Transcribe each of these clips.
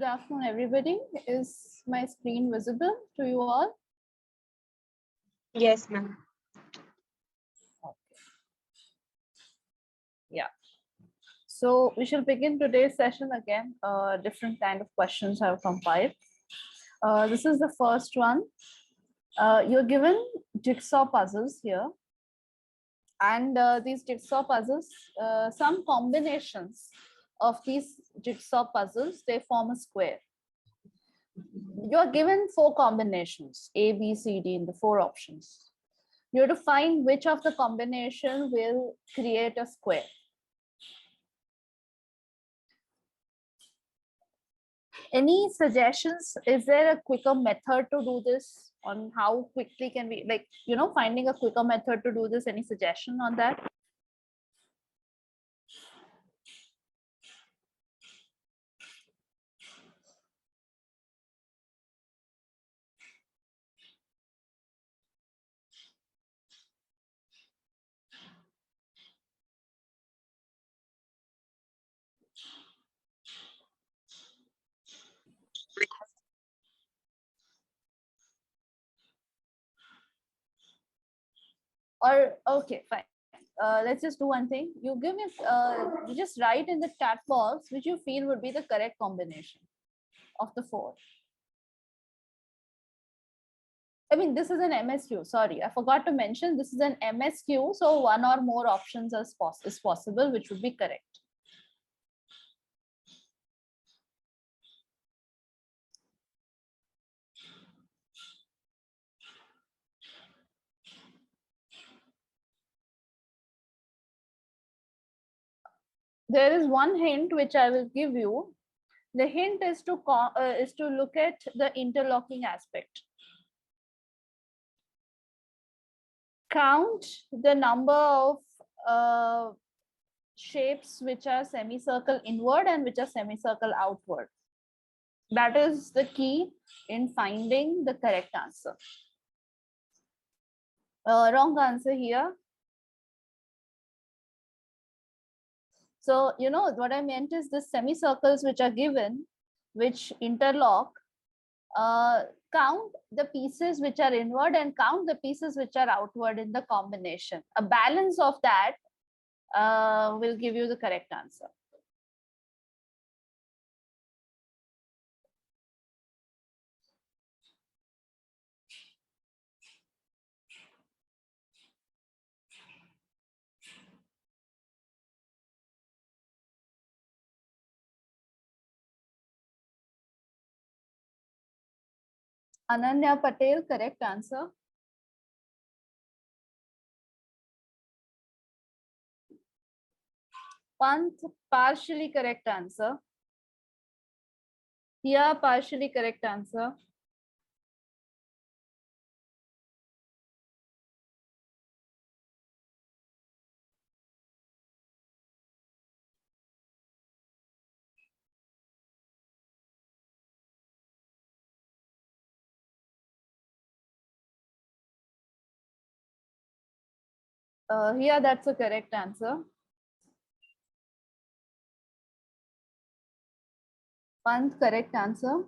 afternoon, everybody. Is my screen visible to you all? Yes, ma'am. Okay. Yeah. So we shall begin today's session again. Different kind of questions I have compiled. This is the first one. You're given jigsaw puzzles here. And these jigsaw puzzles, some combinations of these jigsaw puzzles, they form a square. You're given 4 combinations, A, B, C, D in the 4 options. You have to find which of the combination will create a square. Any suggestions? Is there a quicker method to do this? On how quickly can we, like, finding a quicker method to do this? Any suggestion on that? Or okay, fine. Let's just do one thing. You give me, you just write in the chat box which you feel would be the correct combination of the 4. I mean, this is an MSQ. Sorry, I forgot to mention this is an MSQ. So 1 or more options is possible, which would be correct. There is one hint which I will give you. The hint is to look at the interlocking aspect. Count the number of shapes which are semicircle inward and which are semicircle outward. That is the key in finding the correct answer. Wrong answer here. So, what I meant is the semicircles which are given, which interlock, count the pieces which are inward and count the pieces which are outward in the combination. A balance of that will give you the correct answer. Ananya Patel, correct answer. Pant, partially correct answer. Here, partially correct answer. Here, that's a correct answer. Pant, correct answer.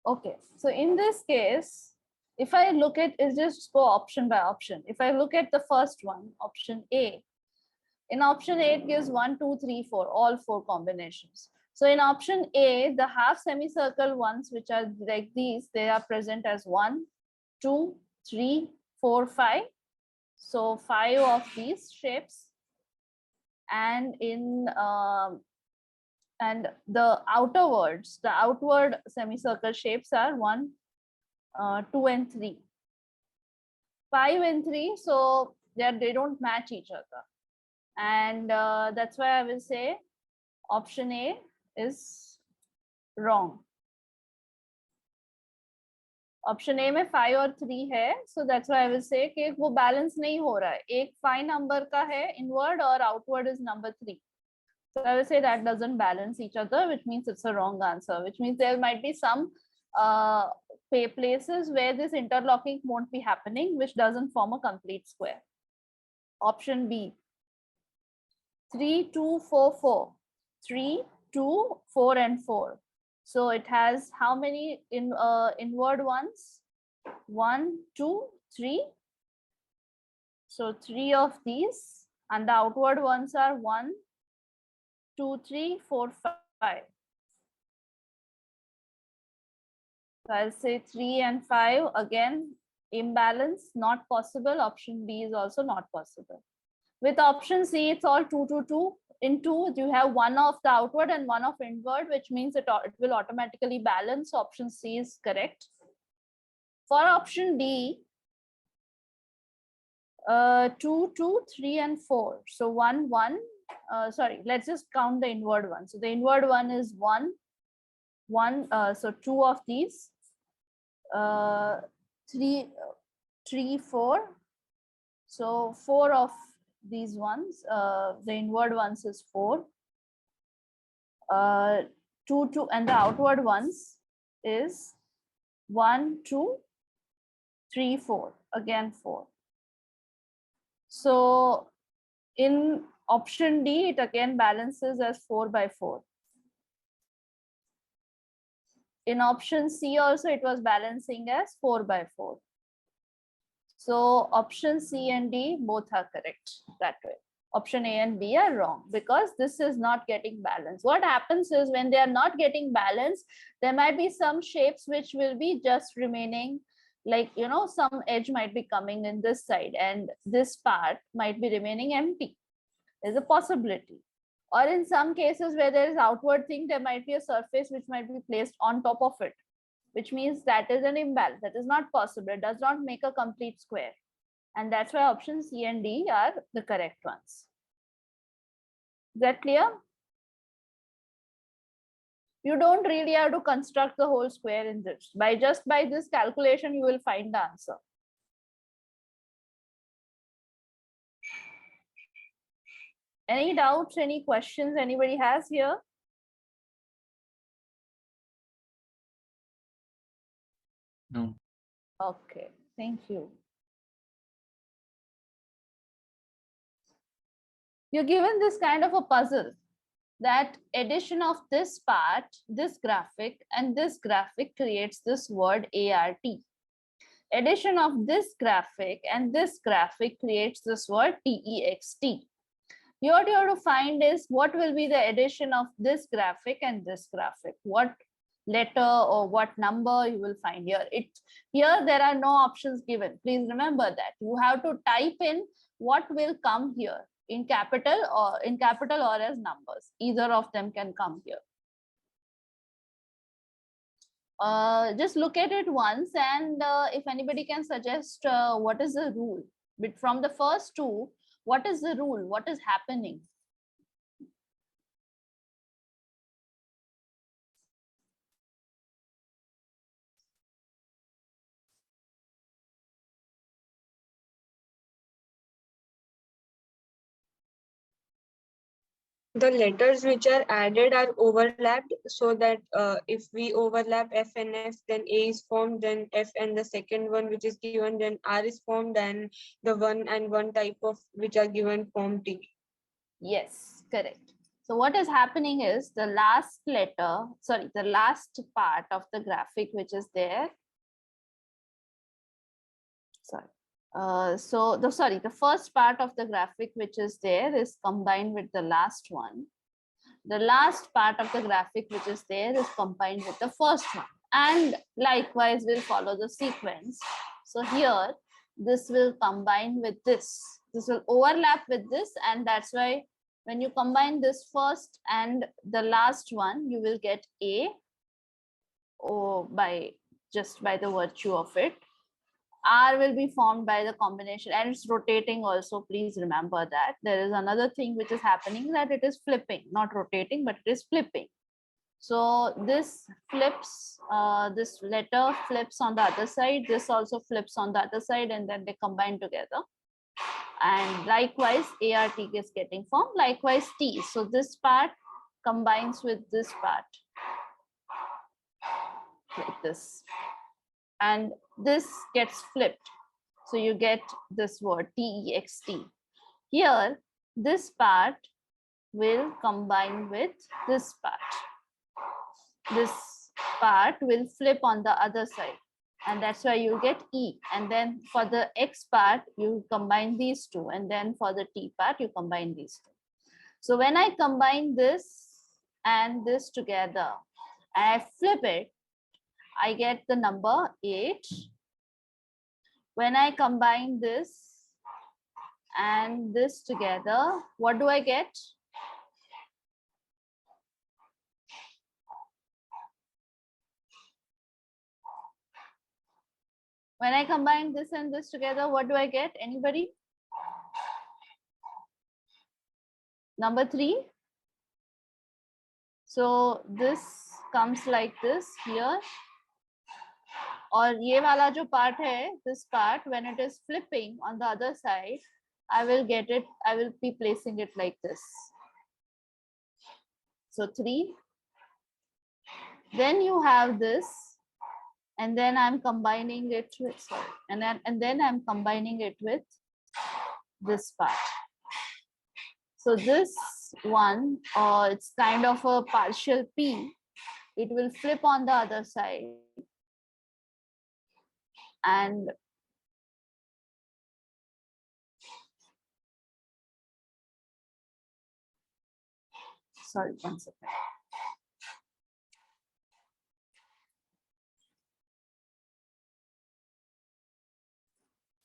Okay, so in this case, if I look at, it's just go option by option. If I look at the first one, option A, in option A, it gives 1, 2, 3, 4, all 4 combinations. So in option A, the half semicircle ones, which are like these, they are present as 1, 2, 3, 4, 5. So 5 of these shapes. And in and the outerwards, the outward semicircle shapes are 1, 2, and 3. 5 and 3, so they don't match each other. And that's why I will say option A is wrong. Option A में 5 और 3 है, so that's why I will say कि वो balance नहीं हो रहा है. एक 5 नंबर का है इनवर्ड और outward is number 3. So I will say that doesn't balance each other, which means it's a wrong answer, which means there might be some places where this interlocking won't be happening, which doesn't form a complete square. Option B, 3, 2, 4, 4. 3, 2, 4, and 4. So it has how many inward ones? 1, 2, 3. So 3 of these, and the outward ones are 1, 2, 3, 4, 5. So I'll say 3 and 5. Again, imbalance, not possible. Option B is also not possible. With option C, it's all 2, 2, 2. In 2, you have one of the outward and one of inward, which means it will automatically balance. Option C is correct. For option D, 2, 2, 3, and 4. So 1, 1. Sorry, let's just count the inward one. So the inward one is 1, 1. So 2 of these. 3, 3, 4. So 4 of these ones. The inward ones is 4. 2, 2, and the outward ones is 1, 2, 3, 4. Again 4. So in option D, it again balances as 4 by 4. In option C also, it was balancing as 4 by 4. So option C and D both are correct that way. Option A and B are wrong because this is not getting balanced. What happens is when they are not getting balanced, there might be some shapes which will be just remaining, like, you know, some edge might be coming in this side and this part might be remaining empty. There's a possibility. Or in some cases where there is outward thing, there might be a surface which might be placed on top of it, which means that is an imbalance. That is not possible. It does not make a complete square. And that's why option C and D are the correct ones. Is that clear? You don't really have to construct the whole square in this. By this calculation, you will find the answer. Any doubts, any questions anybody has here? No. Okay, thank you. You're given this kind of a puzzle, that addition of this part, this graphic, and this graphic creates this word ART. Addition of this graphic and this graphic creates this word TEXT. What you have to find is what will be the addition of this graphic and this graphic. What letter or what number you will find here. Here there are no options given. Please remember that. You have to type in what will come here in capital or as numbers. Either of them can come here. Just look at it once, and if anybody can suggest what is the rule. But from the first two, what is the rule? What is happening? The letters which are added are overlapped, so that if we overlap F and F, then A is formed, then F and the second one which is given, then R is formed, and the one and one type of which are given form T. Yes, correct. So what is happening is the last part of the graphic which is there. The first part of the graphic which is there is combined with the last one. The last part of the graphic which is there is combined with the first one. And likewise, we'll follow the sequence. So here, this will combine with this. This will overlap with this, and that's why when you combine this first and the last one, you will get A, or just by the virtue of it. R will be formed by the combination, and it's rotating also. Please remember that. There is another thing which is happening, that it is flipping, not rotating, but it is flipping. So this flips, this letter flips on the other side, this also flips on the other side, and then they combine together. And likewise, ART is getting formed, likewise T. So this part combines with this part. like this. And this gets flipped. So you get this word text. Here, this part will combine with this part. This part will flip on the other side. And that's why you get E. And then for the X part, you combine these two. And then for the T part, you combine these two. So when I combine this and this together, and I flip it, I get the number 8. When I combine this and this together, what do I get? When I combine this and this together, what do I get? Anybody? Number 3. So this comes like this here. Or ये वाला जो part है, this part, when it is flipping on the other side, I will get it, I will be placing it like this. So 3. Then you have this, and then I'm combining it with, sorry, and then I'm combining it with this part. So this one, it's kind of a partial P. It will flip on the other side. And sorry, one second.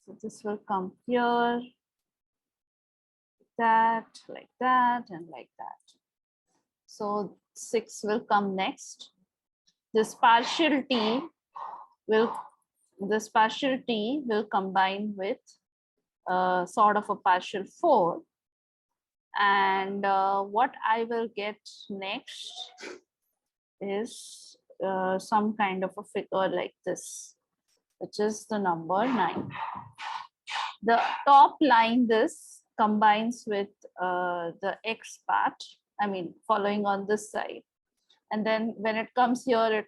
So this will come here, like that, and like that. So 6 will come next. This partial T will combine with sort of a partial 4. And what I will get next is some kind of a figure like this, which is the number 9. The top line, this combines with the X part, I mean, following on this side. And then when it comes here, it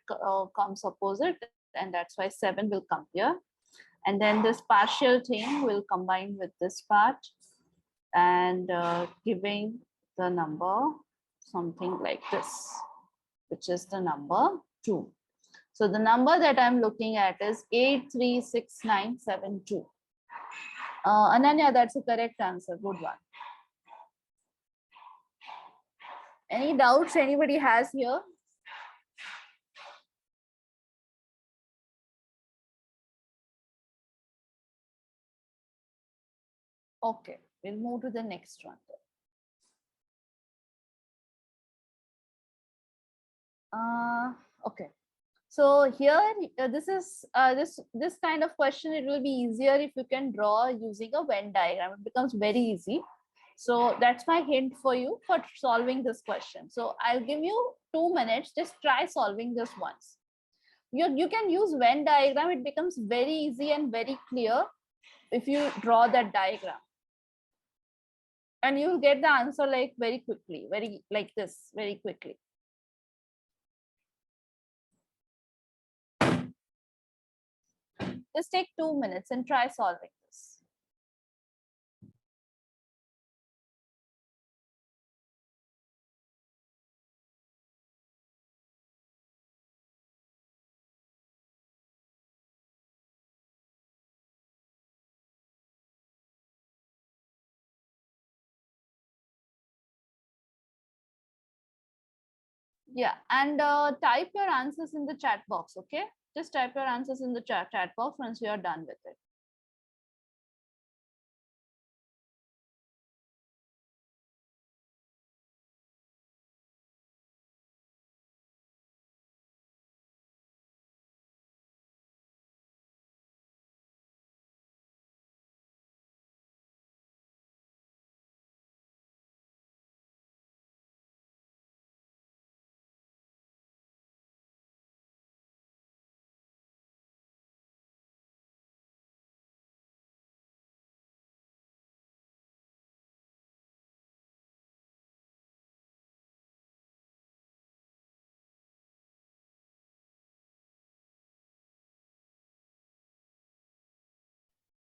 comes opposite, and that's why 7 will come here. And then this partial thing will combine with this part, and giving the number something like this, which is the number 2. So the number that I'm looking at is 836972. Ananya, that's a correct answer. Good one. Any doubts anybody has here? Okay, we'll move to the next one. Okay. So here, this kind of question, it will be easier if you can draw using a Venn diagram. It becomes very easy. So that's my hint for you for solving this question. So I'll give you 2 minutes. Just try solving this once. You can use Venn diagram. It becomes very easy and very clear if you draw that diagram. And you'll get the answer like very quickly, like this, very quickly. Just take 2 minutes and try solving this. Yeah, and type your answers in the chat box, okay? Just type your answers in the chat box once you are done with it.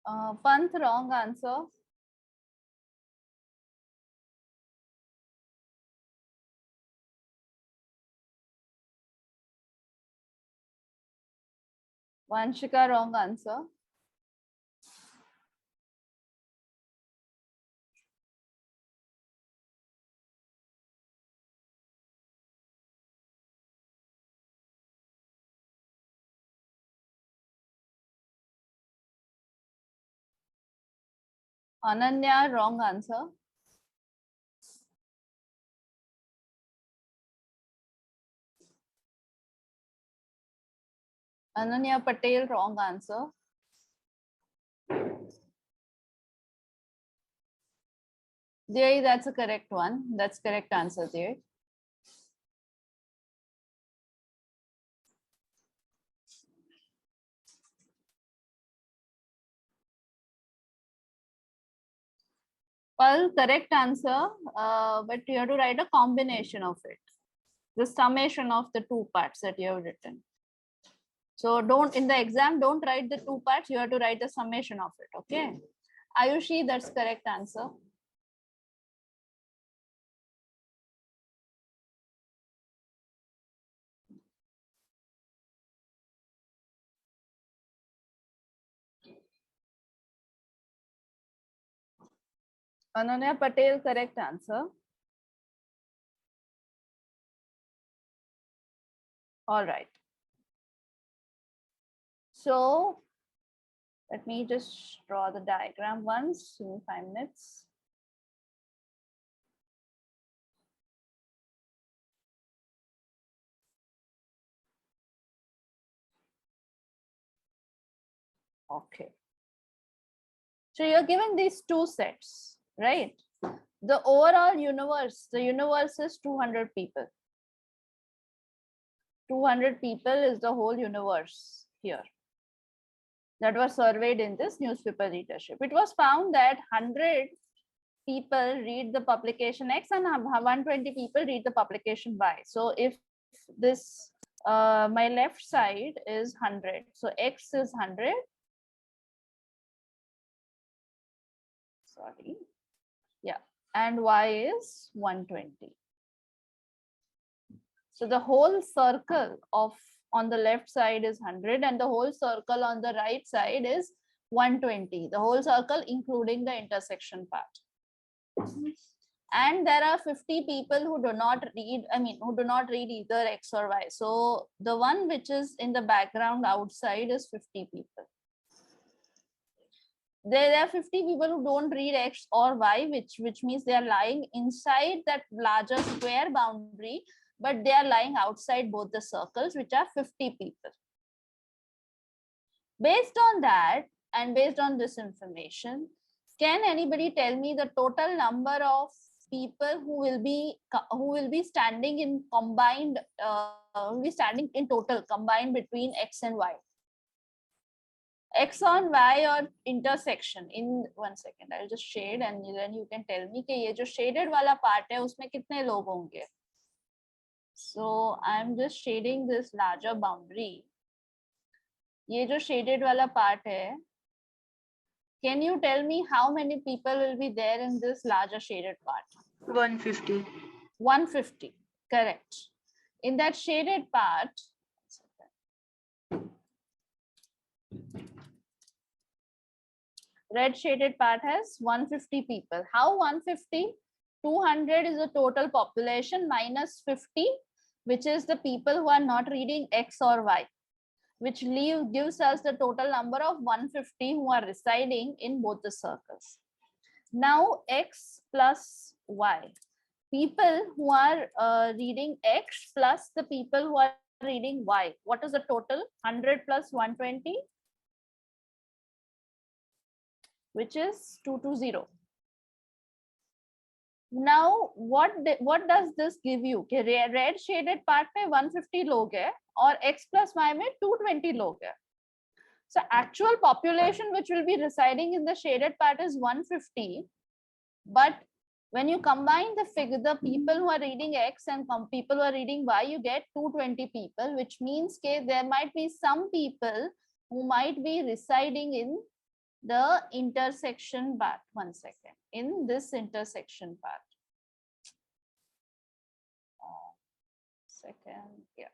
Panth, wrong answer. Vanshika, wrong answer. Ananya, wrong answer. Ananya Patel, wrong answer. Jay, that's a correct one. That's correct answer, Jay. Well, correct answer, but you have to write a combination of it. The summation of the two parts that you have written. So don't, in the exam, don't write the two parts. You have to write the summation of it. Okay. Ayushi, that's correct answer. Ananya Patel, correct answer. All right. So let me just draw the diagram once in 5 minutes. Okay. So you're given these two sets, right? The overall universe, the universe is 200 people. 200 people is the whole universe here that was surveyed in this newspaper readership. It was found that 100 people read the publication X and 120 people read the publication Y. So if this, my left side is 100, so X is 100. Sorry. Yeah. And Y is 120. So the whole circle of on the left side is 100 and the whole circle on the right side is 120. The whole circle including the intersection part. And there are 50 people who do not read, who do not read either X or Y. So the one which is in the background outside is 50 people. There are 50 people who don't read X or Y, which means they are lying inside that larger square boundary, but they are lying outside both the circles, which are 50 people. Based on that, and based on this information, can anybody tell me the total number of people who will be standing in combined, will be standing in total combined between X and Y? X on Y or intersection in 1 second. I'll just shade and then you can tell me कि ये जो shaded वाला part है उसमें कितने लोग होंगे. So I'm just shading this larger boundary. ये जो shaded वाला part है, can you tell me how many people will be there in this larger shaded part? 150. 150, correct. In that shaded part, red shaded part has 150 people. How 150? 200 is the total population minus 50, which is the people who are not reading X or Y, which gives us the total number of 150 who are residing in both the circles. Now X plus Y. People who are reading X plus the people who are reading Y. What is the total? 100 plus 120, which is 220. Now what does this give you? Red shaded part में 150 लोग है और X plus Y में 220 लोग है. So actual population which will be residing in the shaded part is 150, but when you combine the figure, the people who are reading X and people who are reading Y, you get 220 people, which means there might be some people who might be residing in the intersection part. 1 second. In this intersection part. Second, yeah.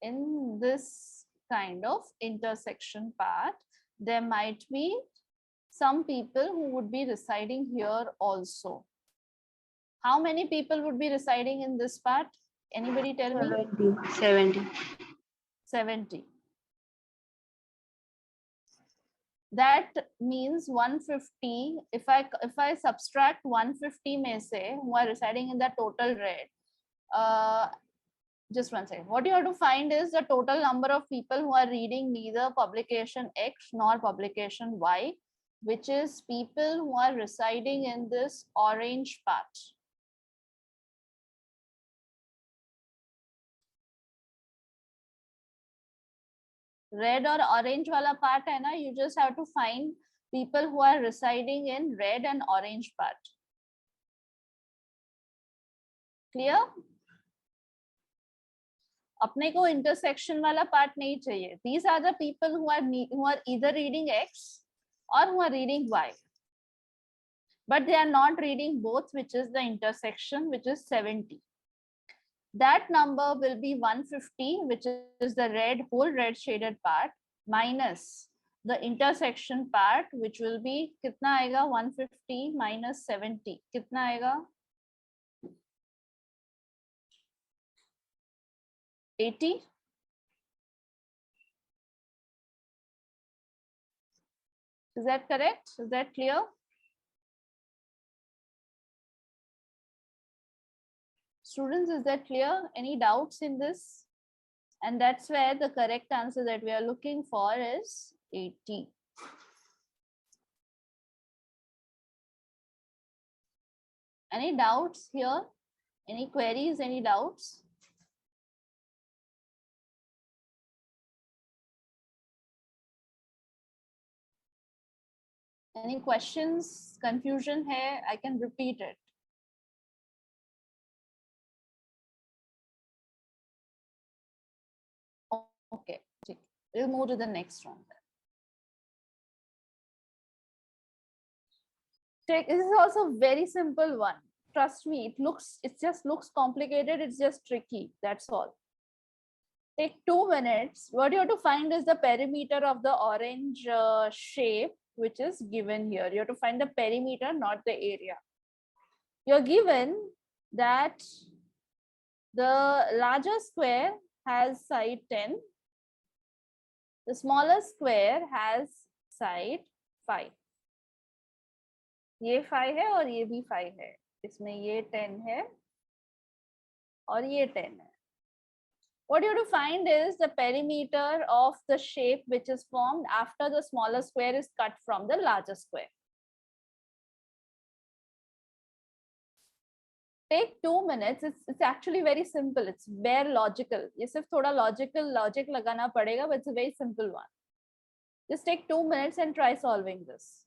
In this kind of intersection part, there might be some people who would be residing here also. How many people would be residing in this part? Anybody tell me? 70. 70. That means 150. If I subtract 150 में से who are residing in the total red, just 1 second. What you have to find is the total number of people who are reading neither publication X nor publication Y, which is people who are residing in this orange part. Red or orange wala part hai na, you just have to find people who are residing in red and orange part. Clear? अपने को intersection वाला part नहीं चाहिए. These are the people who are either reading X or who are reading Y. But they are not reading both, which is the intersection, which is 70. That number will be 150, which is the whole red shaded part, minus the intersection part, which will be कितना आएगा 150 minus 70 कितना आएगा 80. Is that correct? Is that clear? Students, is that clear? Any doubts in this? And that's where the correct answer that we are looking for is 80. Any doubts here? Any queries? Any doubts? Any questions? Confusion here? I can repeat it. Okay, we'll move to the next one. This is also very simple one. Trust me, it just looks complicated. It's just tricky. That's all. Take 2 minutes. What you have to find is the perimeter of the orange shape, which is given here. You have to find the perimeter, not the area. You're given that the larger square has side 10. The smaller square has side 5. ये 5 है और ये भी 5 है. इसमें ये 10 है और ये 10 है. What you have to find is the perimeter of the shape which is formed after the smaller square is cut from the larger square. Take 2 minutes. It's actually very simple. It's bare logical. ये सिर्फ थोड़ा logic लगाना पड़ेगा, but it's a very simple one. Just take 2 minutes and try solving this.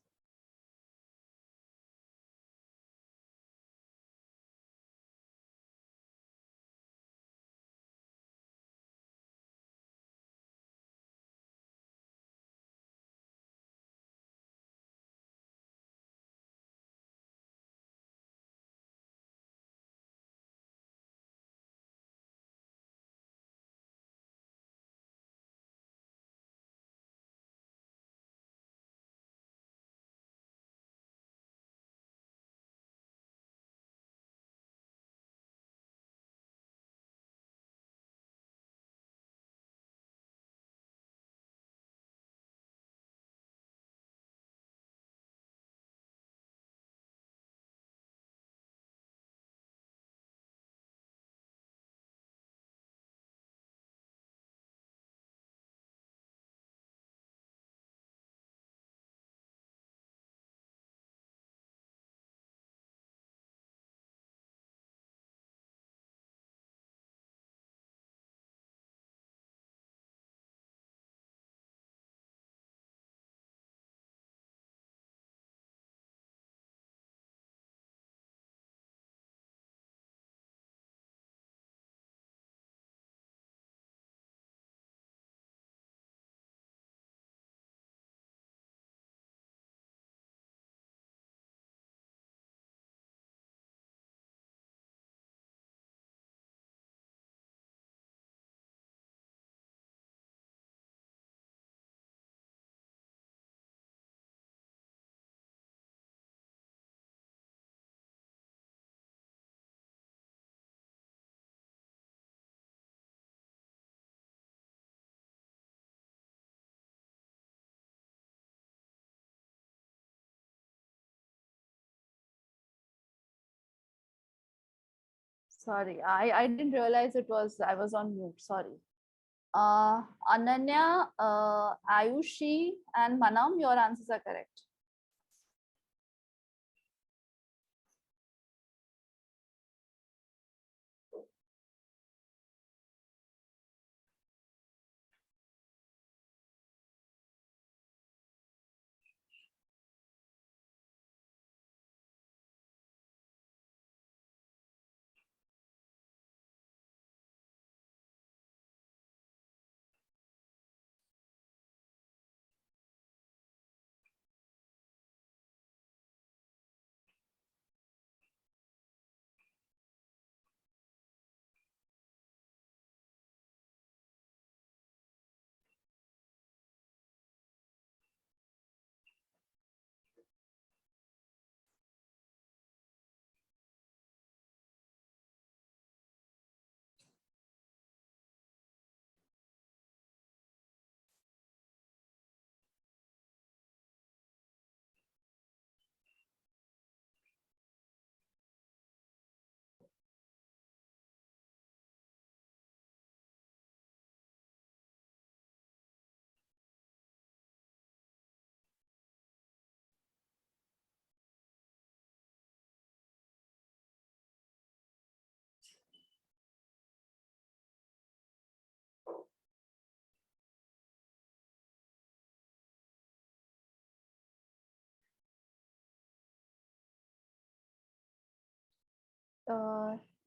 Sorry, I didn't realize I was on mute. Sorry. Ananya, Ayushi, and Manam, your answers are correct.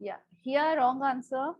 Yeah, here wrong answer.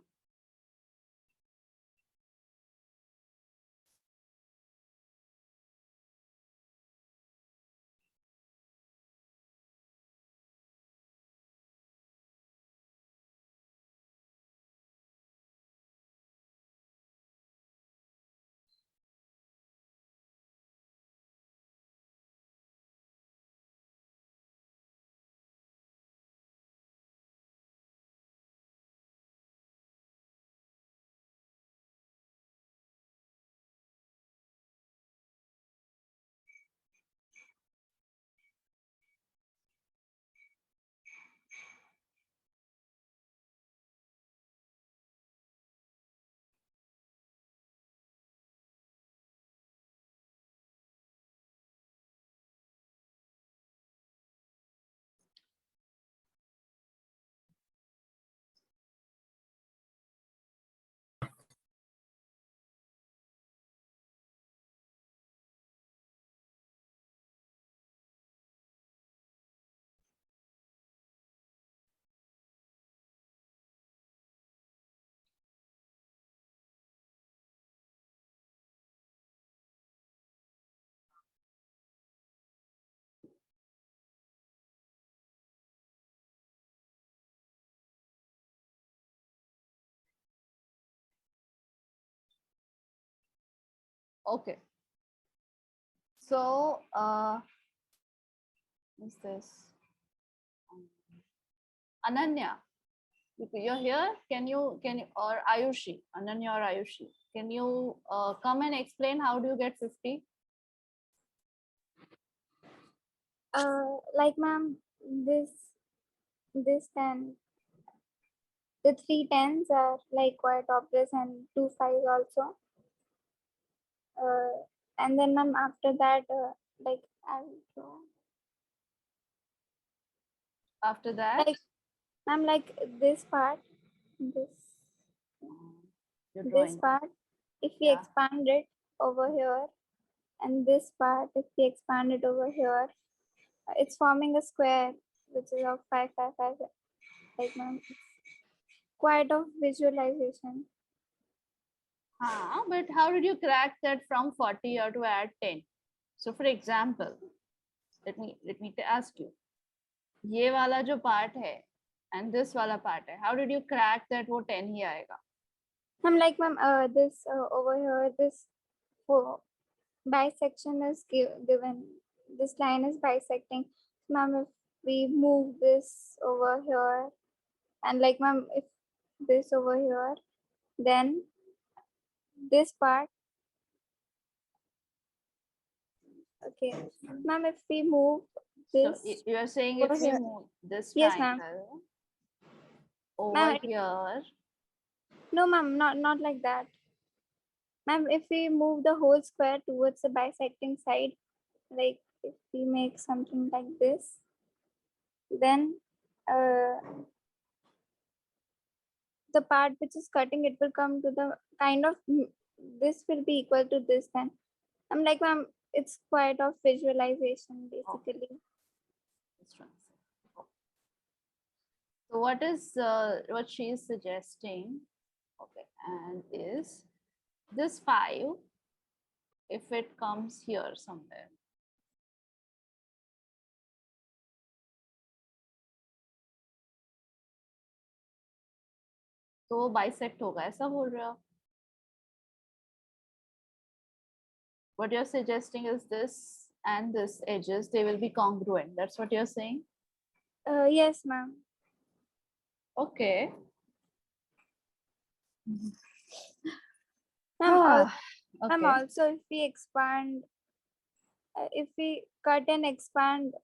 Okay. So, what's this? Ananya, you're here. Can you or Ayushi, Ananya or Ayushi, can you come and explain how do you get 50? Like ma'am, this 10, the 3 10s are like quite obvious, and 2 5s also. And then ma'am, after that, like I'll draw. After that, Like ma'am, like this part, you're this drawing. part, if we Yeah. expand it over here, and this part, if we expand it over here, it's forming a square which is of 5 5 5. Like ma'am, it's quite of visualization. But how did you crack that from 40 here to add 10? So for example, let me ask you, ये वाला जो part है and this वाला part है, how did you crack that वो 10 ही आएगा? I'm like ma'am, this over here, this bisection is given. This line is bisecting. Ma'am, if we move this over here, and like ma'am, if this over here, then this part. Okay, ma'am, if we move this, So you are saying if over we here. move this Yes, ma'am. triangle over Ma'am, here. no, ma'am, not like that. Ma'am, if we move the whole square towards the bisecting side, like if we make something like this, then the part which is cutting, it will come to the kind of, this will be equal to this then. I'm like, ma'am, it's quite of visualization basically. Let's try. So what she is suggesting, okay, and is this 5, if it comes here somewhere. तो वो bisect होगा, ऐसा बोल रहे हो? What you're suggesting is this and this edges, they will be congruent. That's what you're saying? Yes, ma'am. Okay. Ma'am, Okay. also if we expand, if we cut and expand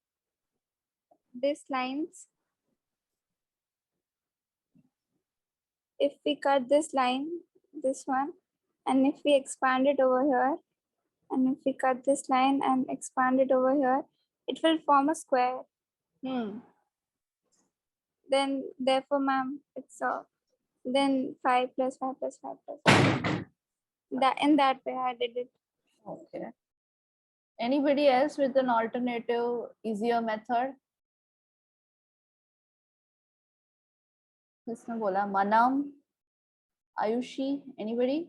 these lines, if we cut this line, this one, and if we expand it over here, and if we cut this line and expand it over here, it will form a square. Then therefore, ma'am, it's then 5 plus 5 plus 5 plus 5. That in that way I did it. Okay. Anybody else with an alternative, easier method? किसने बोला? Manam, Ayushi, anybody?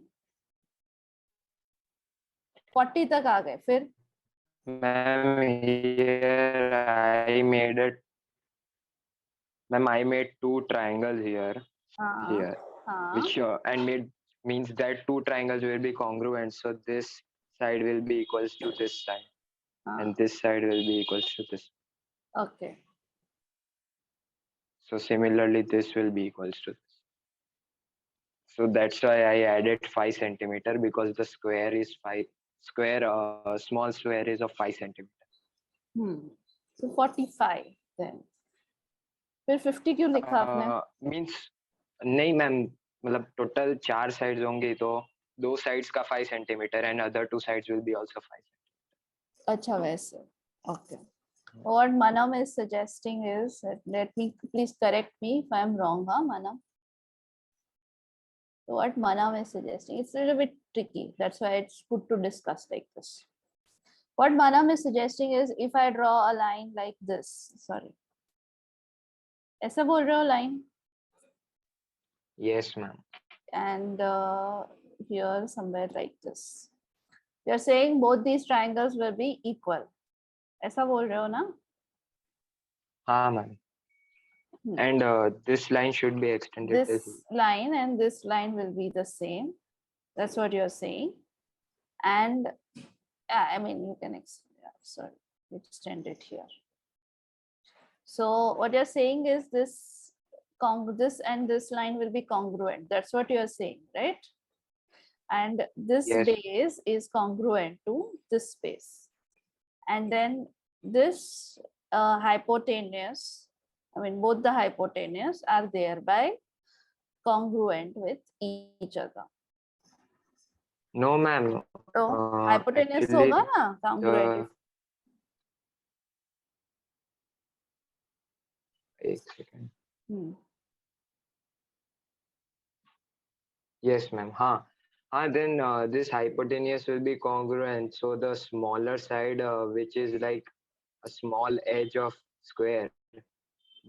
40 तक आ गए, फिर? Ma'am, here I made it. Ma'am, I made 2 triangles here, here, which and means that 2 triangles will be congruent. So this side will be equals to this side, and this side will be equals to this. Okay. So similarly, this will be equals to this. So that's why I added 5 centimeter, because the square is 5 square. Small square is of 5 centimeter. So 45 then. फिर 50 क्यों लिखा आपने? Means नहीं ma'am, मतलब total 4 sides होंगे तो 2 sides का 5 centimetre and other 2 sides will be also 5. अच्छा वैसे. Okay. What Manam is suggesting is, let me please correct me if I am wrong, Manam. So what Manam is suggesting, it's a little bit tricky. That's why it's good to discuss like this. What Manam is suggesting is, if I draw a line like this, sorry. ऐसा बोल रहे हो line? Yes, ma'am. And here somewhere like this. You're saying both these triangles will be equal. ऐसा बोल रहे हो ना? हाँ ma'am. And this line should be extended. This line and this line will be the same. That's what you're saying. And I mean, you can extend it here. So what you're saying is this and this line will be congruent. That's what you're saying, right? And this Yes. base is congruent to this space. And then this hypotenuse, I mean, both the hypotenuse are thereby congruent with each other. No, ma'am. तो hypotenuse actually, होगा ना congruent. एक second. Yes, ma'am. Then this hypotenuse will be congruent. So the smaller side, which is like a small edge of square,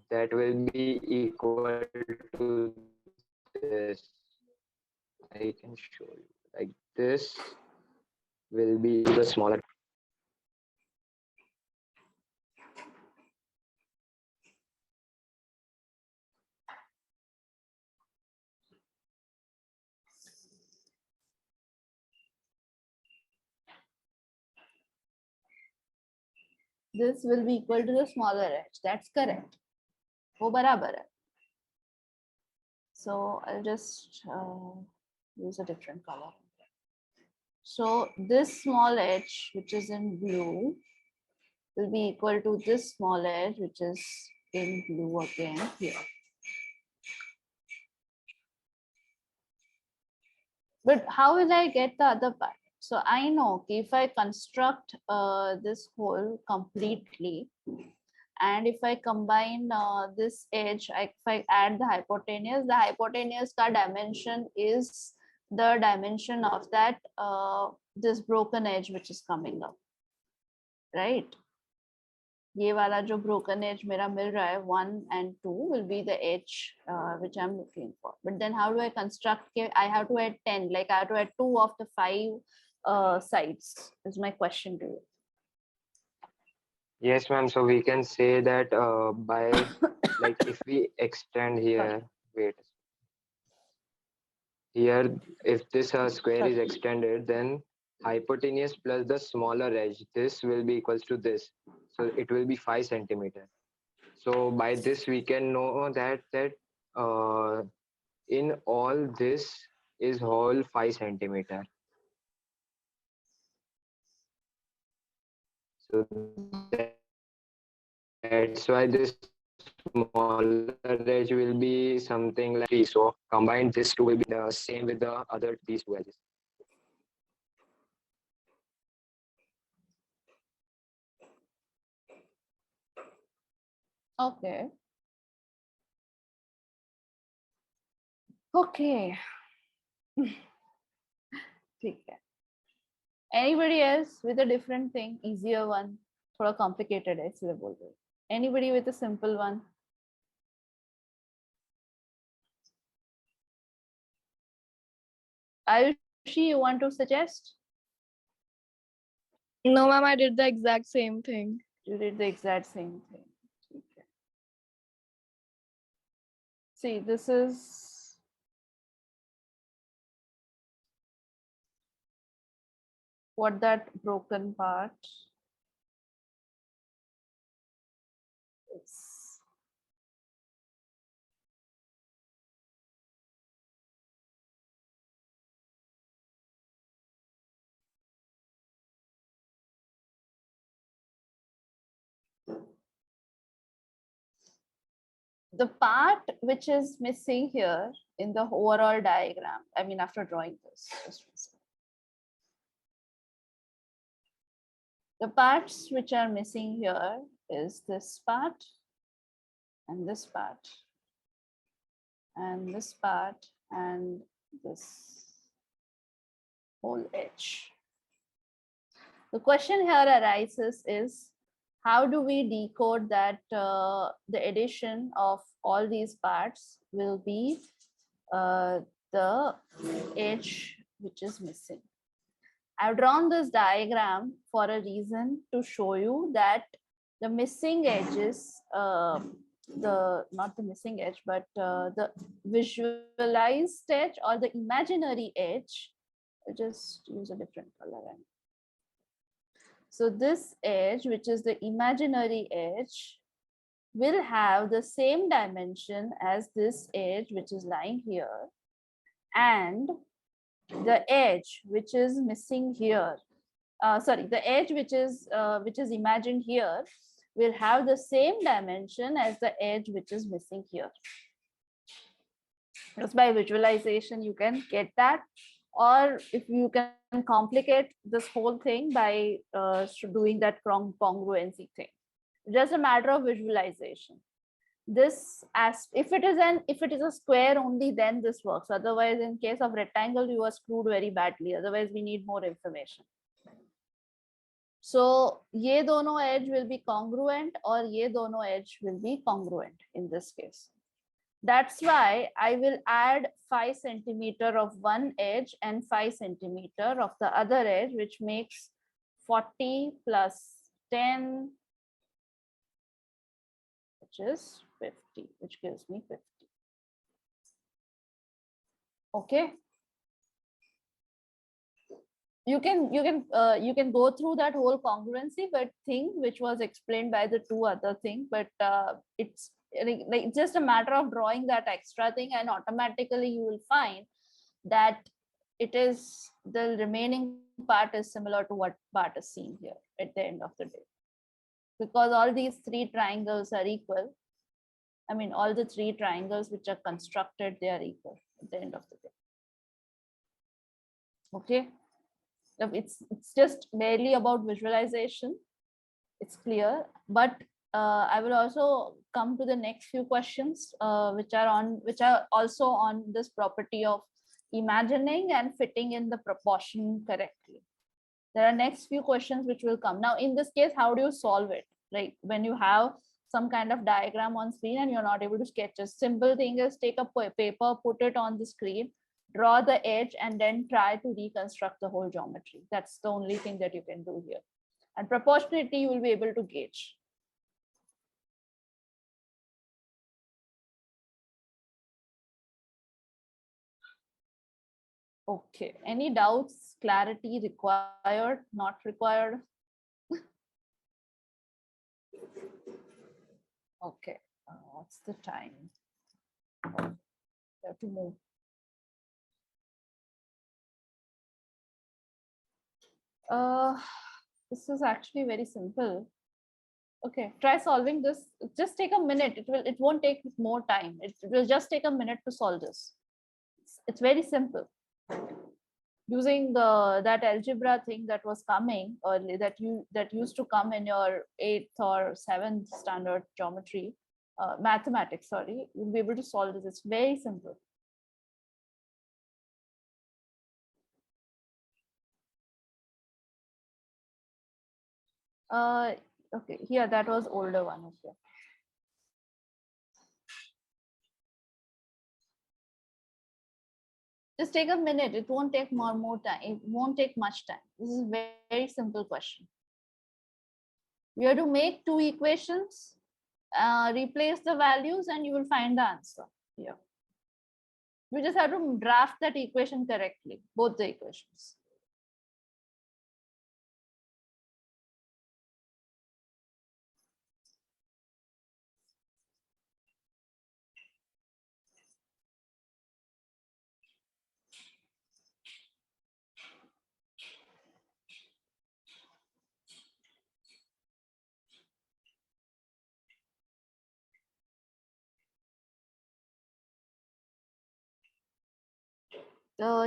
that will be equal to this. I can show you. Like this will be the smaller. This will be equal to the smaller edge. That's correct. वो बराबर है. So I'll just use a different color. So this small edge, which is in blue, will be equal to this small edge, which is in blue again here. But how will I get the other part? So I know if I construct this whole completely, and if I combine this edge, if I add the hypotenuse ka dimension is the dimension of that this broken edge which is coming up, right? ये वाला जो broken edge मेरा मिल रहा है 1 and 2 will be the edge which I'm looking for. But then how do I construct? I have to add 10, like I have to add 2 of the 5 sides is my question to you. Yes, ma'am. So we can say that by like if we extend here, wait, here if this square is extended, then hypotenuse plus the smaller edge, this will be equals to this. So it will be 5 centimeter. So by this we can know that in all this is whole 5 centimeter. So that's why this smaller edge will be something like 3. So combined, this two will be the same with the other these two edges. Okay. Okay. ठीक है. Anybody else with a different thing, easier one? थोड़ा complicated है इसलिए बोल रही हूँ. Anybody with a simple one? Ayushi, you want to suggest? No, ma'am, I did the exact same thing. You did the exact same thing. Okay. See, this is what that broken part is. The part which is missing here in the overall diagram, I mean, after drawing this, just one second. The parts which are missing here is this part and this part and this part and this whole edge. The question here arises is, how do we decode that the addition of all these parts will be the edge which is missing? I've drawn this diagram for a reason to show you that the missing edges, not the missing edge, but the visualized edge or the imaginary edge, I'll just use a different color. So this edge, which is the imaginary edge, will have the same dimension as this edge, which is lying here. And the edge, which is missing here, the edge which is imagined here, will have the same dimension as the edge which is missing here. Just by visualization, you can get that. Or if you can complicate this whole thing by doing that congruency thing, just a matter of visualization. This, as if it is a square only, then this works. Otherwise, in case of rectangle, you are screwed very badly. Otherwise, we need more information. So ye dono edge will be congruent, or ye dono edge will be congruent in this case. That's why I will add 5 centimeter of one edge and 5 centimeter of the other edge, which makes 40 plus 10, which is 50, which gives me 50. Okay. You can go through that whole congruency but thing which was explained by the two other things, but it's like just a matter of drawing that extra thing, and automatically you will find that it is the remaining part is similar to what part is seen here at the end of the day, because all these 3 triangles are equal. I mean, all the 3 triangles which are constructed, they are equal at the end of the day. Okay, it's just barely about visualization. It's clear, but I will also come to the next few questions, which are also on this property of imagining and fitting in the proportion correctly. There are next few questions which will come. Now, in this case, how do you solve it? Like when you have some kind of diagram on screen and you're not able to sketch a simple thing is take a paper, put it on the screen, draw the edge, and then try to reconstruct the whole geometry. That's the only thing that you can do here. And proportionality you will be able to gauge. Okay, any doubts, clarity required, not required? Okay, what's the time? Oh, we have to move. This is actually very simple. Okay, try solving this. Just take a minute. It won't take more time. It will just take a minute to solve this. It's very simple. Using that algebra thing that was coming early, that used to come in your 8th or 7th standard geometry, mathematics, sorry, you'll be able to solve this. It's very simple. Okay, here that was older one. Okay. Just take a minute. It won't take more time. It won't take much time. This is a very, very simple question. You have to make two equations, replace the values, and you will find the answer here. You just have to draft that equation correctly, both the equations.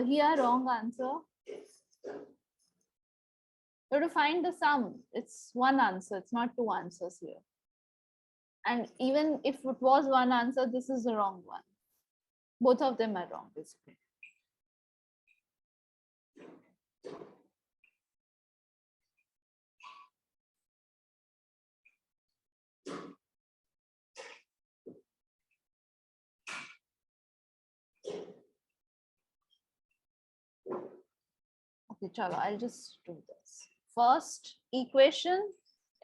Here, wrong answer. You have to find the sum. It's one answer. It's not two answers here. And even if it was one answer, this is the wrong one. Both of them are wrong, basically. Okay, chalo, I'll just do this. First equation,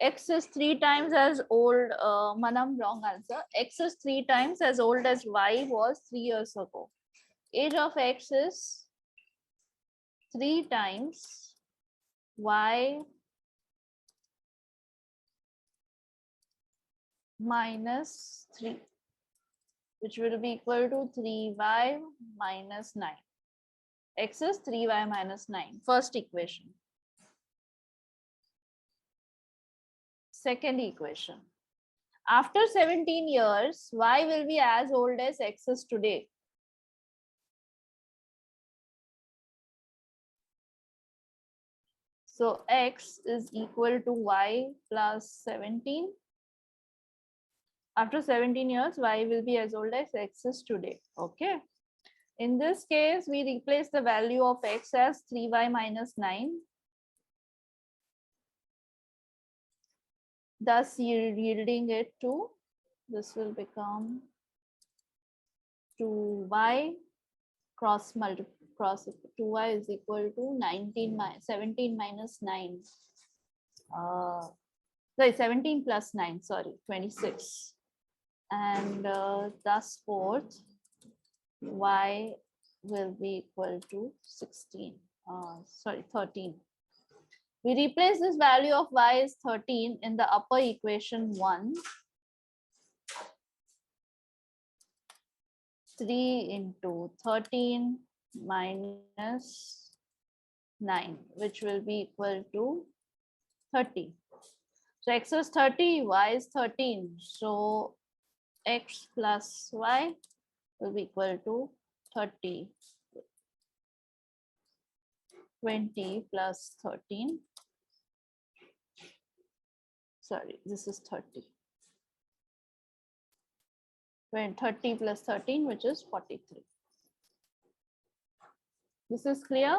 x is 3 times as old, Manam, wrong answer. X is 3 times as old as y was 3 years ago. Age of x is 3 times y minus 3, which will be equal to 3y minus 9. X is 3y minus 9, first equation. Second equation. After 17 years, y will be as old as x is today. So x is equal to y plus 17. After 17 years, y will be as old as x is today. Okay. In this case, we replace the value of x as 3y minus 9. Thus, yielding it to, this will become 2y cross 2y is equal to 17 minus 9. Sorry, 17 plus 9, sorry, 26. And thus forth, y will be equal to 16, sorry, 13. We replace this value of y is 13 in the upper equation 1. 3 into 13 minus 9, which will be equal to 30. So x is 30, y is 13. So x plus y will be equal to 30. 20 plus 13. Sorry, this is 30. When 30 plus 13, which is 43. This is clear?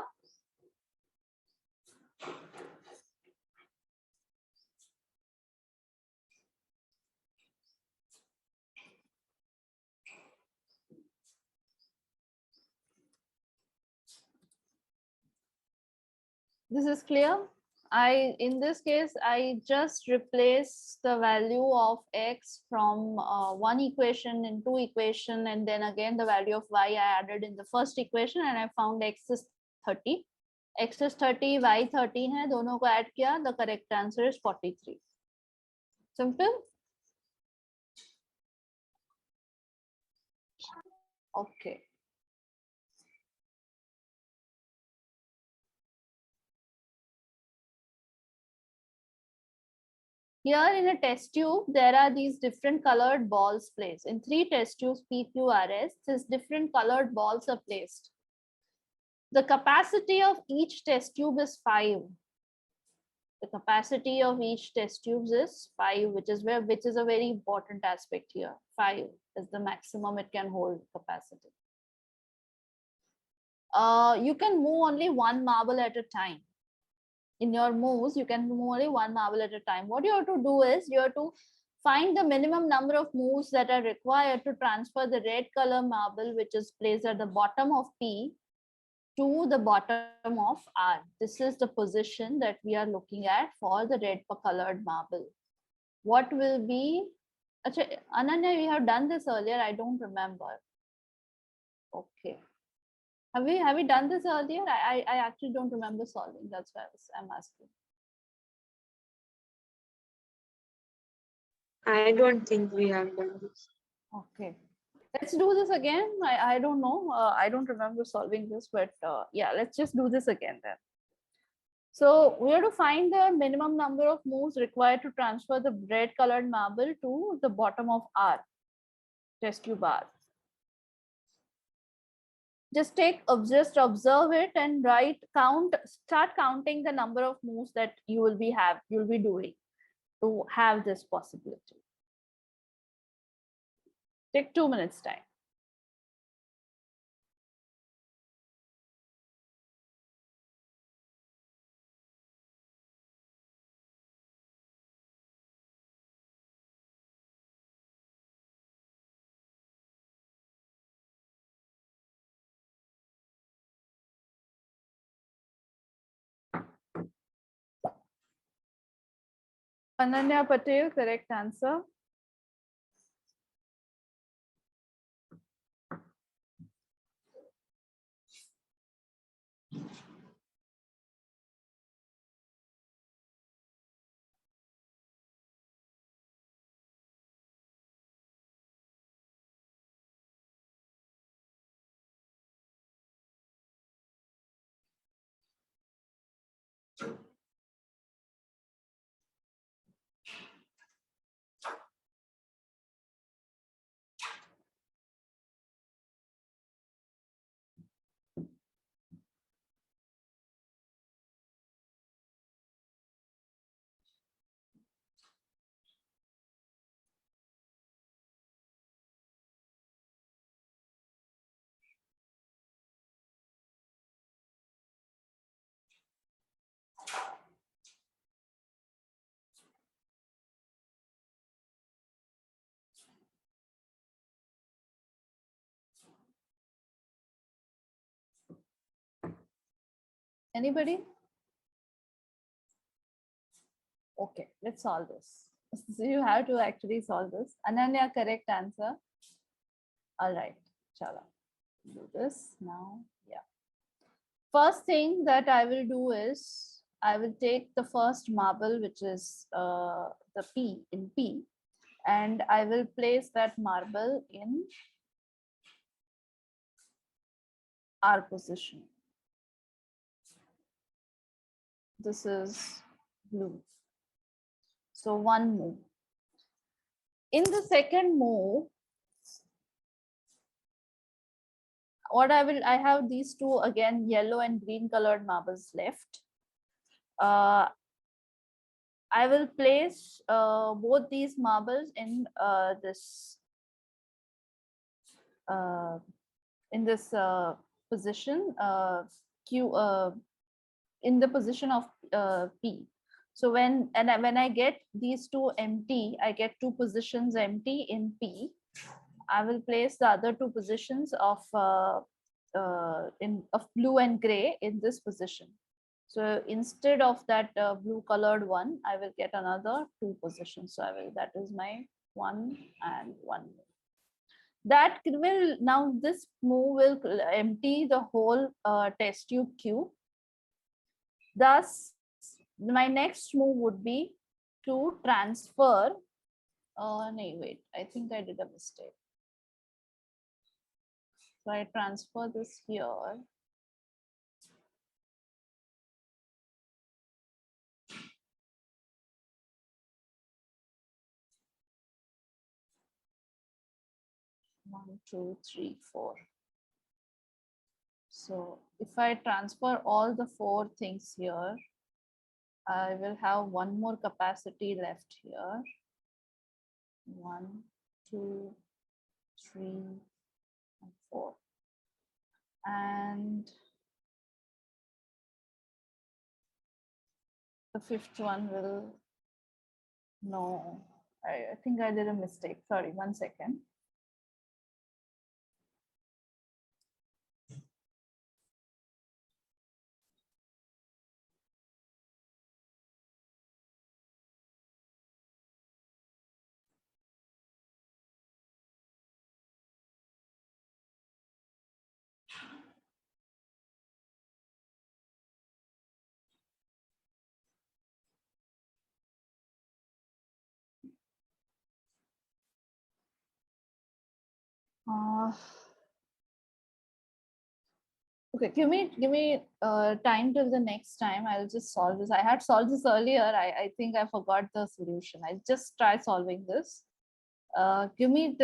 This is clear. In this case, I just replace the value of x from one equation in two equation, and then again the value of y I added in the first equation, and I found x is 30. X is 30, y 13 है, दोनों को add किया, the correct answer is 43. Simple. Okay. Here in a test tube, there are these different colored balls placed. In 3 test tubes, PQRS, these different colored balls are placed. The capacity of each test tube is 5. The capacity of each test tube is 5, which is a very important aspect here. 5 is the maximum it can hold capacity. You can move only one marble at a time. In your moves, you can move only one marble at a time. What you have to do is you have to find the minimum number of moves that are required to transfer the red color marble, which is placed at the bottom of P, to the bottom of R. This is the position that we are looking at for the red colored marble. What will be, Ananya, we have done this earlier. I don't remember. Okay. Have we done this earlier? I actually don't remember solving. That's why I'm asking. I don't think we have done this. Okay. Let's do this again. I don't know. I don't remember solving this, but yeah, let's just do this again then. So we have to find the minimum number of moves required to transfer the red colored marble to the bottom of R, test tube R. Just observe it and start counting the number of moves that you'll be doing to have this possibility. Take 2 minutes time. Ananya Patel, correct answer. Anybody? Okay, let's solve this. So you have to actually solve this. Ananya, correct answer. All right, chala. Do this now. Yeah. First thing that I will do is I will take the first marble, which is the P in P, and I will place that marble in R position. This is blue. So one move. In the second move, what I have these two again, yellow and green colored marbles left. I will place both these marbles in this position Q in the position of P. So when I get these two empty, I get two positions empty in P. I will place the other two positions of blue and gray in this position. So instead of that blue colored one, I will get another two positions. So that is my 1 and 1. That will, now this move will empty the whole test tube Q. Thus, my next move would be to transfer. No, wait, I think I did a mistake. So I transfer this here. One, two, three, four. So if I transfer all the 4 things here, I will have one more capacity left here. 1, 2, 3, and 4. And the 5th one will, no, I think I did a mistake. Sorry, 1 second. Okay, give me time till the next time. I'll just solve this. I had solved this earlier. I think I forgot the solution. I'll just try solving this. Give me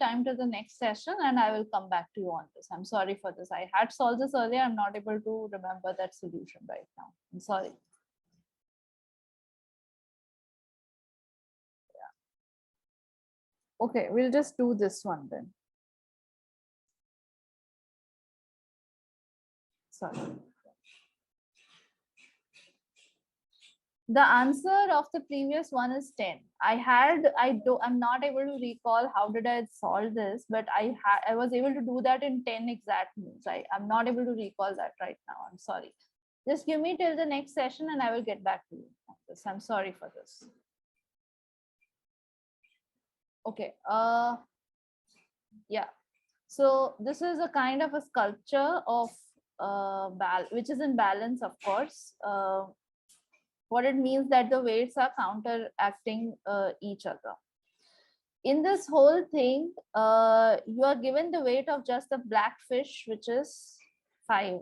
time till the next session, and I will come back to you on this. I'm sorry for this. I had solved this earlier. I'm not able to remember that solution right now. I'm sorry. Yeah. Okay, we'll just do this one then. Sorry. The answer of the previous one is 10. I'm not able to recall how did I solve this, but I was able to do that in 10 exact moves. I'm not able to recall that right now. I'm sorry. Just give me till the next session and I will get back to you on this. I'm sorry for this. Okay. Yeah. So this is a kind of a sculpture of which is in balance, of course. What it means that the weights are counteracting each other. In this whole thing, you are given the weight of just the black fish, which is 5.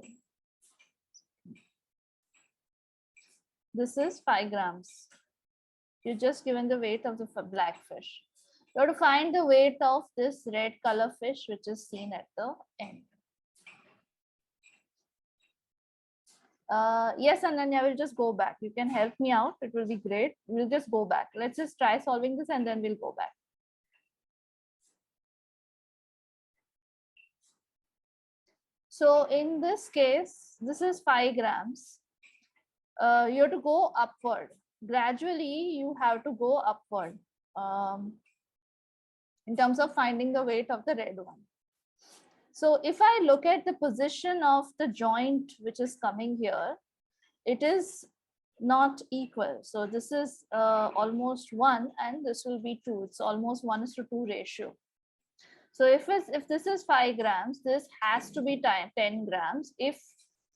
This is 5 grams. You're just given the weight of the black fish. You have to find the weight of this red color fish, which is seen at the end. Yes, Ananya, I will just go back. You can help me out. It will be great. We'll just go back. Let's just try solving this and then we'll go back. So in this case, this is 5 grams. You have to go upward. Gradually, you have to go upward in terms of finding the weight of the red one. So if I look at the position of the joint, which is coming here, it is not equal. So this is almost 1 and this will be 2. It's almost 1:2 ratio. So if this is 5 grams, this has to be 10 grams if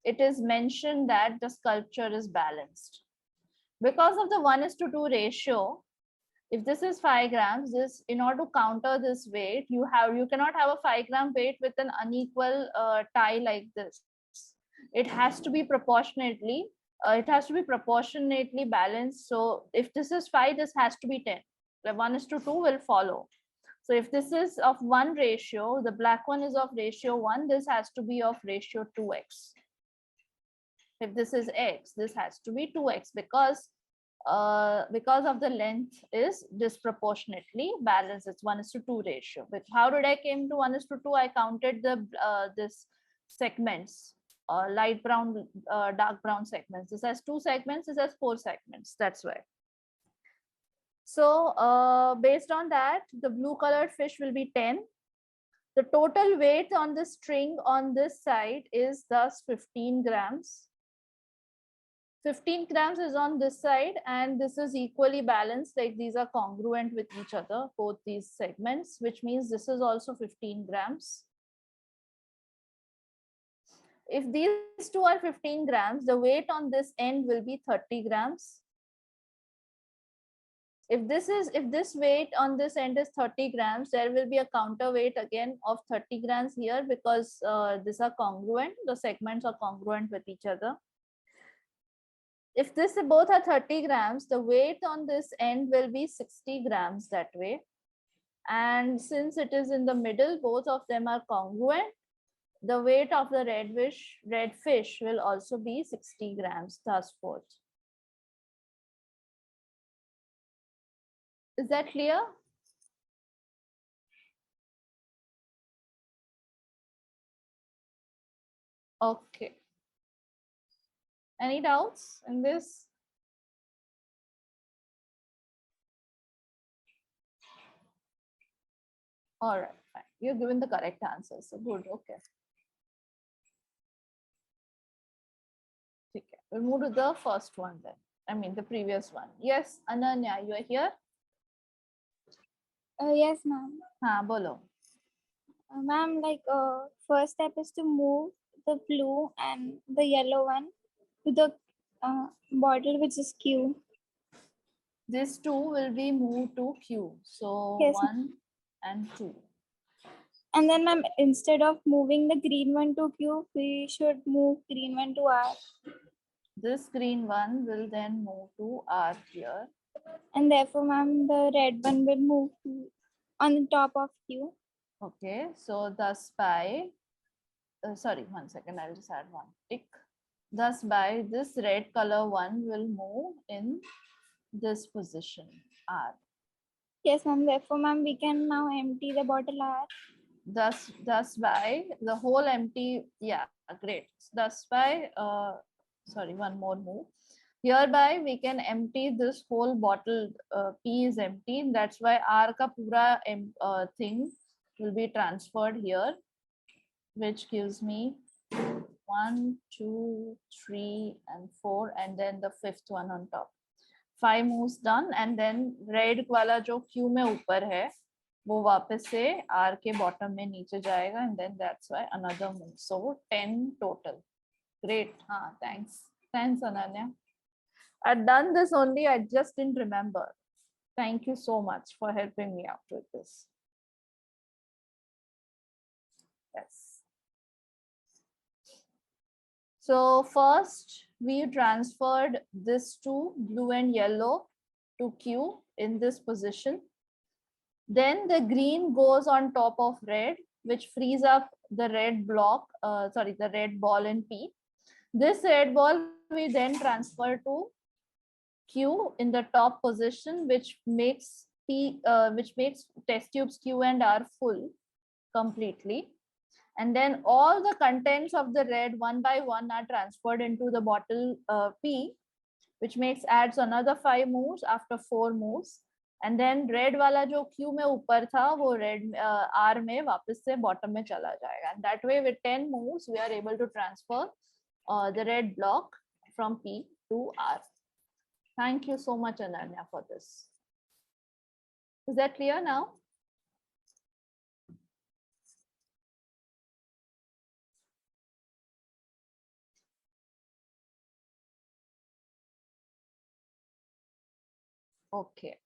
it is mentioned that the sculpture is balanced. Because of the 1:2 ratio, if this is 5 grams, this, in order to counter this weight, you cannot have a 5 gram weight with an unequal tie like this. It has to be proportionately balanced. So if this is 5, this has to be 10. The 1:2 will follow. So if this is of 1 ratio, the black one is of ratio 1, this has to be of ratio 2x. If this is x, this has to be 2x because of the length is disproportionately balanced. It's 1:2 ratio. But how did I came to 1:2? I counted the this segments, light brown, dark brown segments. This has 2 segments. This has 4 segments. That's why. So based on that, the blue colored fish will be 10. The total weight on the string on this side is thus 15 grams. 15 grams is on this side, and this is equally balanced, like these are congruent with each other, both these segments, which means this is also 15 grams. If these two are 15 grams, the weight on this end will be 30 grams. If this weight on this end is 30 grams, there will be a counterweight again of 30 grams here because these are congruent, the segments are congruent with each other. If this both are 30 grams, the weight on this end will be 60 grams that way. And since it is in the middle, both of them are congruent. The weight of the red fish will also be 60 grams, thus forth. Is that clear? Okay. Any doubts in this? All right, fine. You're given the correct answer, so good. Okay. Okay. We'll move to the first one then. I mean, the previous one. Yes, Ananya, you are here? Yes, ma'am. Haan, bolo. Ma'am, like first step is to move the blue and the yellow one to the border which is Q. These two will be moved to Q. So Yes. 1 and 2. And then, ma'am, instead of moving the green one to Q, we should move green one to R. This green one will then move to R here. And therefore, ma'am, the red one will move to, on the top of Q. Okay, so thus by, sorry, 1 second, I'll just add one tick. Thus by this red color one will move in this position, R. Yes, ma'am. Therefore, ma'am, we can now empty the bottle R. Thus by the whole empty, yeah, great. Thus by, sorry, one more move. Hereby we can empty this whole bottle, P is empty. That's why R ka pura thing will be transferred here, which gives me 1, 2, 3, and 4, and then the 5th one on top. 5 moves done, and then red वाला जो Q में ऊपर है, वो वापस से R के bottom में नीचे जाएगा, and then that's why another move. So 10 total. Great. Thanks. Thanks, Ananya. I'd done this only, I just didn't remember. Thank you so much for helping me out with this. Yes. So first we transferred this to blue and yellow to Q in this position. Then the green goes on top of red, which frees up the red block, the red ball in P. This red ball we then transfer to Q in the top position, which makes test tubes Q and R full completely. And then all the contents of the red one by one are transferred into the bottle P, which adds another 5 moves after 4 moves. And then red वाला जो Q में ऊपर था वो red R में वापस से bottom में चला जाएगा. And that way with 10 moves we are able to transfer the red block from P to R. Thank you so much, Ananya, for this. Is that clear now? Okay.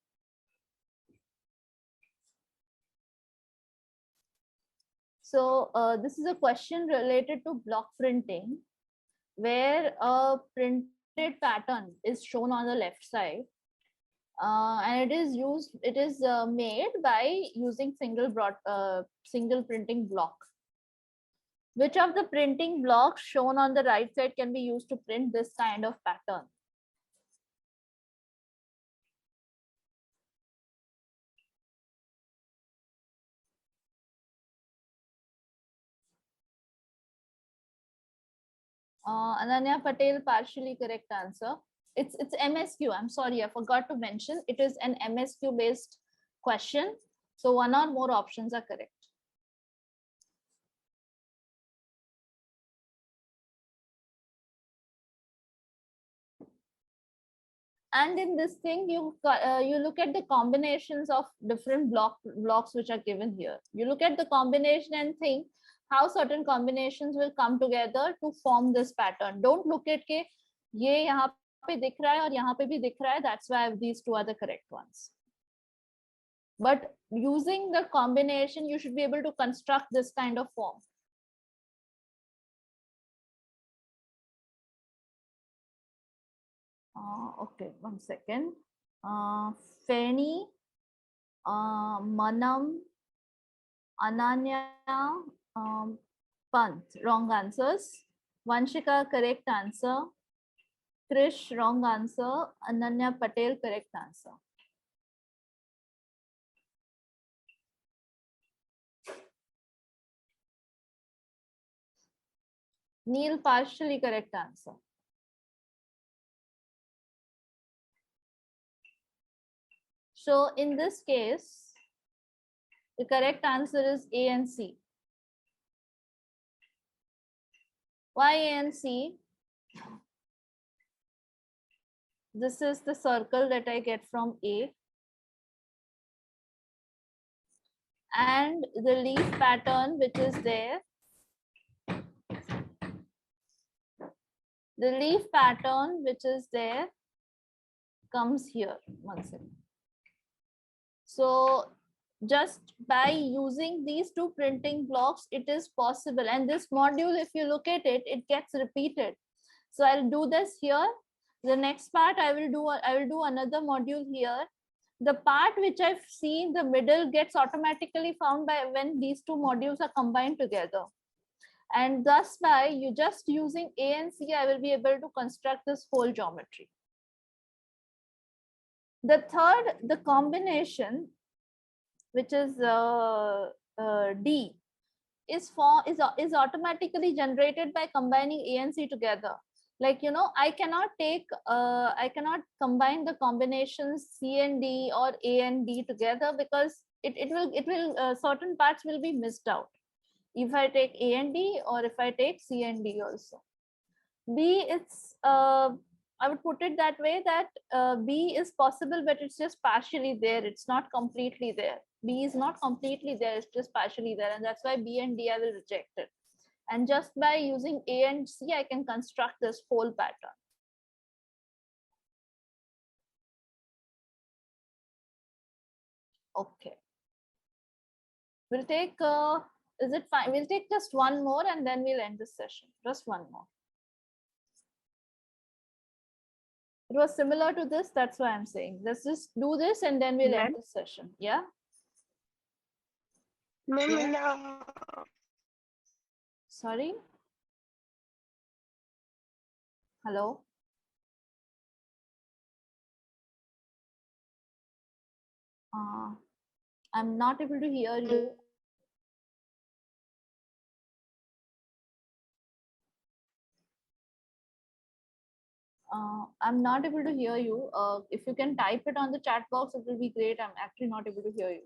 So this is a question related to block printing, where a printed pattern is shown on the left side. And it is made by using single printing block. Which of the printing blocks shown on the right side can be used to print this kind of pattern? Ananya Patel, partially correct answer. It's MSQ. I'm sorry, I forgot to mention. It is an MSQ based question. So one or more options are correct. And in this thing, you look at the combinations of different blocks which are given here. You look at the combination and think how certain combinations will come together to form this pattern. Don't look at के ये यहाँ पे दिख रहा है और यहाँ पे भी दिख रहा है. That's why these two are the correct ones. But using the combination, you should be able to construct this kind of form. Okay, 1 second. Feni, Manam, Ananya, Pant, wrong answers. Vanshika, correct answer. Krish, wrong answer. Ananya Patel, correct answer. Neil, partially correct answer. So in this case, the correct answer is A and C. Why A and C? This is the circle that I get from A. And the leaf pattern which is there. The leaf pattern which is there comes here. 1 second. So just by using these two printing blocks, it is possible. And this module, if you look at it, it gets repeated. So I'll do this here. The next part I will do another module here. The part which I've seen the middle gets automatically found by when these two modules are combined together. And thus by you just using A and C, I will be able to construct this whole geometry. The third, the combination, which is D, is automatically generated by combining A and C together. Like, you know, I cannot combine the combinations C and D or A and D together because it will certain parts will be missed out if I take A and D or if I take C and D also. B, it's I would put it that way that B is possible, but it's just partially there. It's not completely there. B is not completely there. It's just partially there. And that's why B and D I will reject it. And just by using A and C, I can construct this whole pattern. Okay. We'll take, is it fine? We'll take just one more and then we'll end this session. Just one more. It was similar to this. That's why I'm saying. Let's just do this and then we'll end this session. Yeah. Sorry. Hello. I'm not able to hear you. I'm not able to hear you. If you can type it on the chat box, it will be great. I'm actually not able to hear you.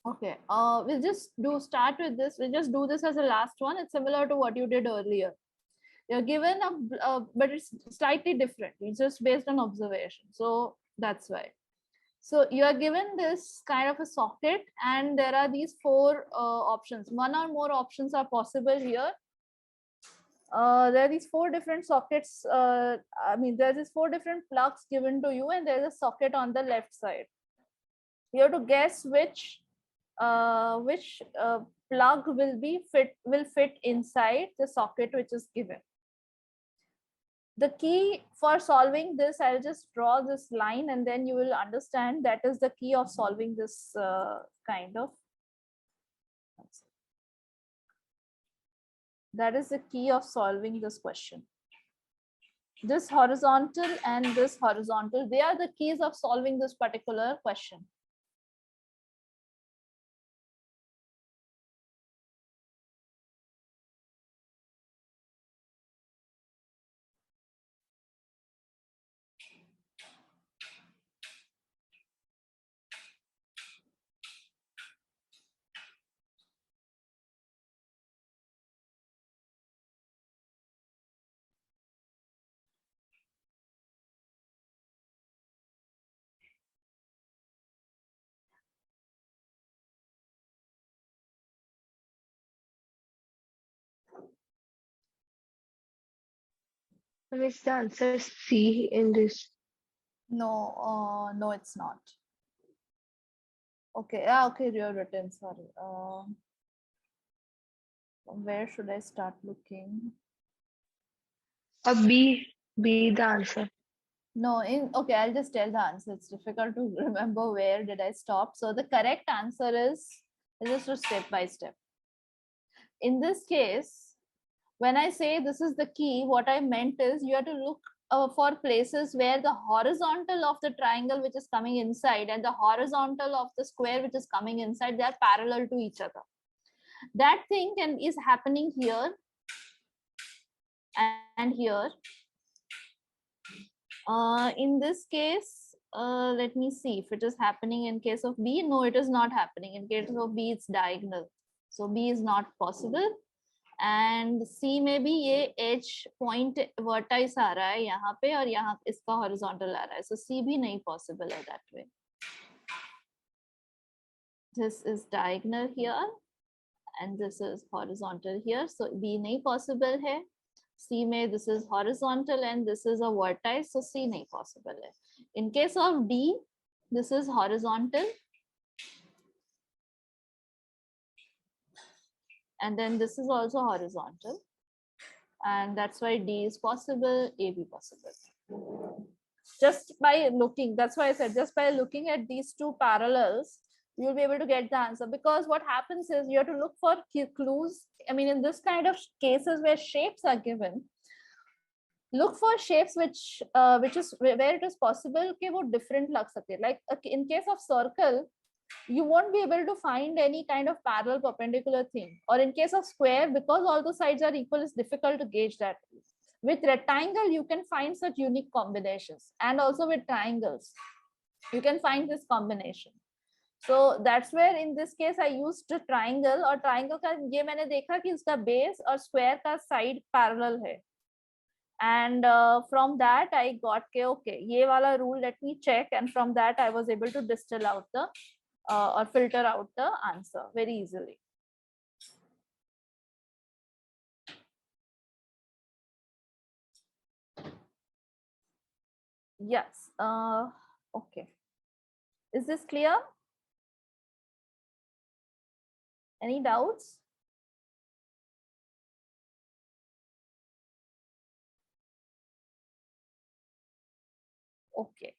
Okay, we'll just start with this. We'll just do this as a last one. It's similar to what you did earlier. You're given but it's slightly different. It's just based on observation. So that's why. So you are given this kind of a socket and there are these 4 options. One or more options are possible here. there are these 4 different sockets. I mean, there are these 4 different plugs given to you, and there's a socket on the left side. You have to guess which plug will fit inside the socket which is given. The key for solving this, I'll just draw this line, and then you will understand that is the key of solving this kind of. That is the key of solving this question. This horizontal and this horizontal, they are the keys of solving this particular question. Is the answer C in this? No, no, it's not. Okay, yeah, okay, you're written, sorry. Where should I start looking? B the answer. No, okay, I'll just tell the answer. It's difficult to remember where did I stop. So the correct answer is just a step by step. In this case, when I say this is the key, what I meant is you have to look for places where the horizontal of the triangle which is coming inside and the horizontal of the square which is coming inside, they are parallel to each other. That thing is happening here and here. In this case, let me see if it is happening in case of B. No, it is not happening. In case of B, it's diagonal. So B is not possible. And C में भी ये edge point vertex आ रहा है यहाँ पे और यहाँ इसका horizontal आ रहा है. So C भी नहीं possible है that way. This is diagonal here and this is horizontal here. So B नहीं possible है. C में this is horizontal and this is a vertex. So C नहीं possible है. In case of D, this is horizontal. And then this is also horizontal. And that's why D is possible, A be possible. Just by looking, that's why I said, just by looking at these 2 parallels, you'll be able to get the answer. Because what happens is you have to look for clues. I mean, in this kind of cases where shapes are given, look for shapes which is where it is possible कि वो different लग सकते. Like in case of circle, you won't be able to find any kind of parallel perpendicular thing. Or in case of square, because all the sides are equal, it's difficult to gauge that. With rectangle, you can find such unique combinations. And also with triangles, you can find this combination. So that's where in this case, I used a triangle. और triangle का ये मैंने देखा कि इसका base और square का side parallel है. And from that, I got okay, ये वाला rule, let me check. And from that, I was able to distill out the or filter out the answer very easily. Yes. Okay. Is this clear? Any doubts? Okay.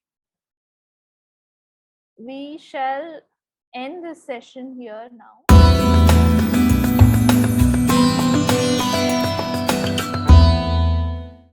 We shall end this session here now.